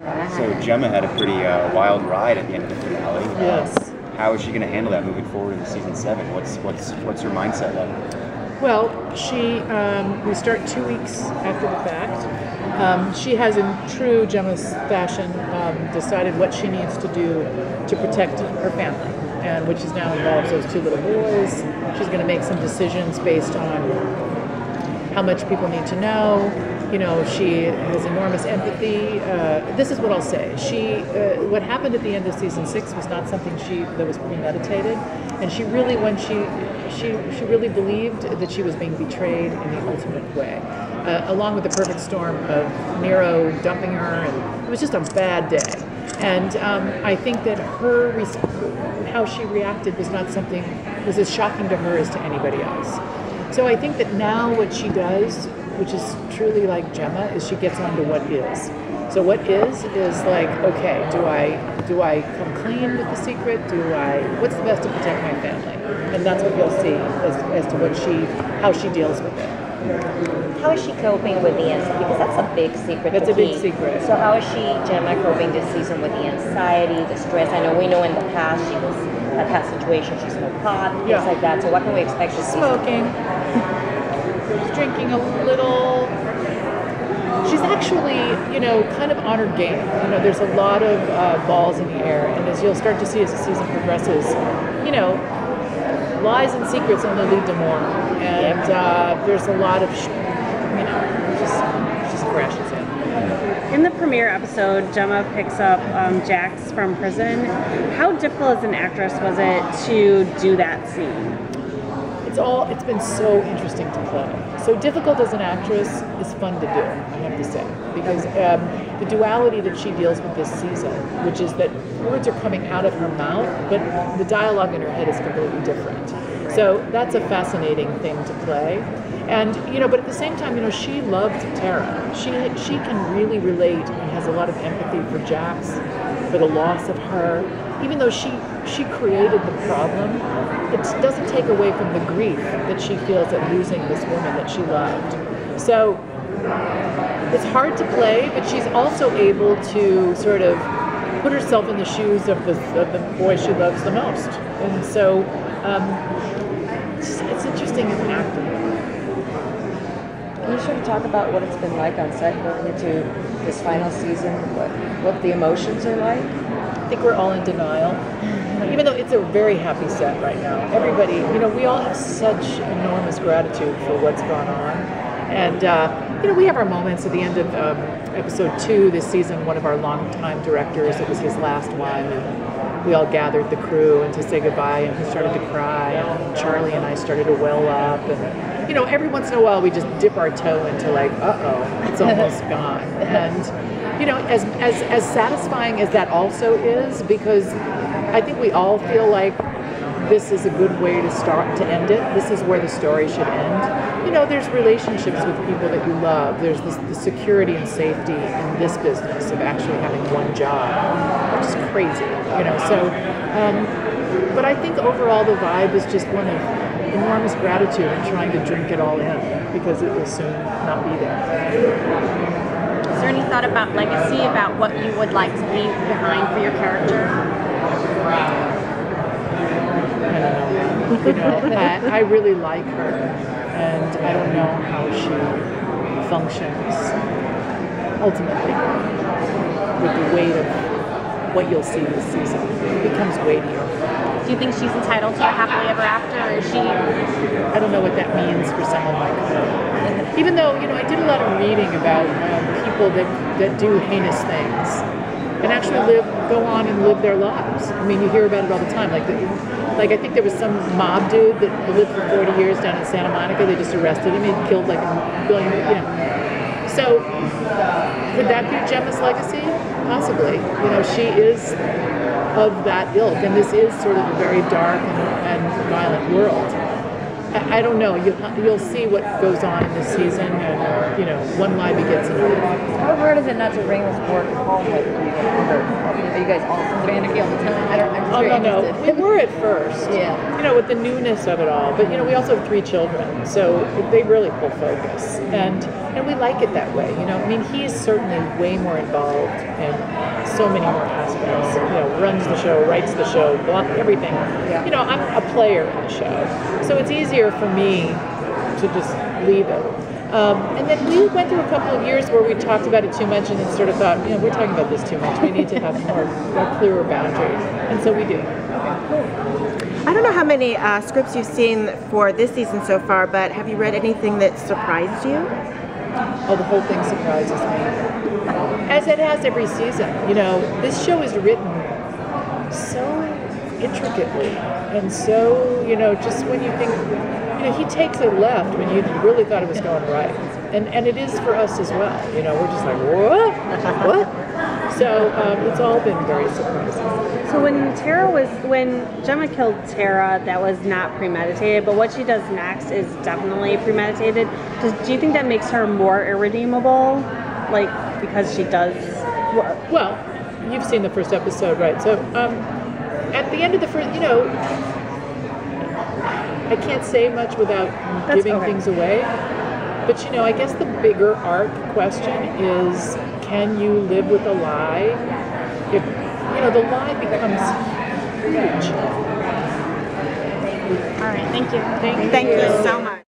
So Gemma had a pretty wild ride at the end of the finale. Yes. How is she going to handle that moving forward into season 7? What's her mindset like? Well, we start 2 weeks after the fact. She has, in true Gemma's fashion, decided what she needs to do to protect her family, and which is now involves those 2 little boys. She's going to make some decisions based on how much people need to know. You know, she has enormous empathy. This is what I'll say. What happened at the end of season 6 was not something that was premeditated, and she really, when she really believed that she was being betrayed in the ultimate way, along with the perfect storm of Nero dumping her, and it was just a bad day. And I think that how she reacted was as shocking to her as to anybody else. So I think that now what she does, which is truly like Gemma, is she gets on to what is. So what is like, okay, do I come clean with the secret? What's the best to protect my family? And that's what you'll see as to how she deals with it. How is she coping with the anxiety? Because that's a big secret. That's a big secret. So how is Gemma, coping this season with the anxiety, the stress? We know in the past she had past situations, she smoked pot, things like that. So what can we expect this season? Smoking. She's drinking a little. She's actually, kind of on her game. There's a lot of balls in the air, and as you'll start to see as the season progresses, lies and secrets only lead to more. And there's a lot of, just crashes in. In the premiere episode, Gemma picks up Jax from prison. How difficult as an actress was it to do that scene? It's been so interesting to play. So difficult as an actress is fun to do, I have to say, because the duality that she deals with this season, which is that words are coming out of her mouth, but the dialogue in her head is completely different. So that's a fascinating thing to play. And, but at the same time, she loved Tara. She can really relate and has a lot of empathy for Jax, for the loss of her. Even though she created the problem, it doesn't take away from the grief that she feels at losing this woman that she loved. So it's hard to play, but she's also able to sort of put herself in the shoes of the boy she loves the most. And so it's interesting as an actor. Can you sort of talk about what it's been like on set going into this final season? What the emotions are like? I think we're all in denial. Even though it's a very happy set right now. Everybody, we all have such enormous gratitude for what's gone on. And, we have our moments at the end of episode 2 this season. One of our longtime directors, it was his last one. And we all gathered the crew and to say goodbye, and he started to cry. And Charlie and I started to well up. And, every once in a while we just dip our toe into like, uh-oh, it's almost gone. And, as satisfying as that also is, because I think we all feel like this is a good way to end it. This is where the story should end. There's relationships with people that you love. There's the security and safety in this business of actually having one job, which is crazy, but I think overall the vibe is just one of enormous gratitude and trying to drink it all in, because it will soon not be there. Is there any thought about legacy, about what you would like to leave behind for your character? I don't know. I really like her, and I don't know how she functions ultimately with the weight of what you'll see this season. It becomes weightier. Do you think she's entitled to a happily ever after, or is she? I don't know what that means for someone like her. Even though, I did a lot of reading about people that do heinous things and actually go on and live their lives. You hear about it all the time. Like I think there was some mob dude that lived for 40 years down in Santa Monica. They just arrested him. He killed like a billion, So could that be Gemma's legacy? Possibly. She is of that ilk, and this is sort of a very dark and violent world. I don't know. You'll see what goes on in this season, and one lie begets another. How hard is it not to bring this work home with you? Are you guys all Sons of Anarchy all the time? I'm no. We were at first. Yeah. With the newness of it all. But we also have 3 children, so they really pull focus, and we like it that way. He's certainly way more involved in so many more aspects. Runs the show, writes the show, everything. Yeah. I'm a player in the show, so it's easier for me to just leave it. And then we went through a couple of years where we talked about it too much and then sort of thought, we're talking about this too much. We need to have more clearer boundaries. And so we do. I don't know how many scripts you've seen for this season so far, but have you read anything that surprised you? Oh, the whole thing surprises me. As it has every season. This show is written so intricately and so, just when you think, he takes a left when you really thought it was going right. And it is for us as well. We're just like, what? What? So it's all been very surprising. So when Gemma killed Tara, that was not premeditated, but what she does next is definitely premeditated. Do you think that makes her more irredeemable? Because she does... Well, you've seen the first episode, right? So at the end of the first, I can't say much without giving things away. But I guess the bigger arc question is, can you live with a lie? If the lie becomes huge. All right, thank you. Thank you so much.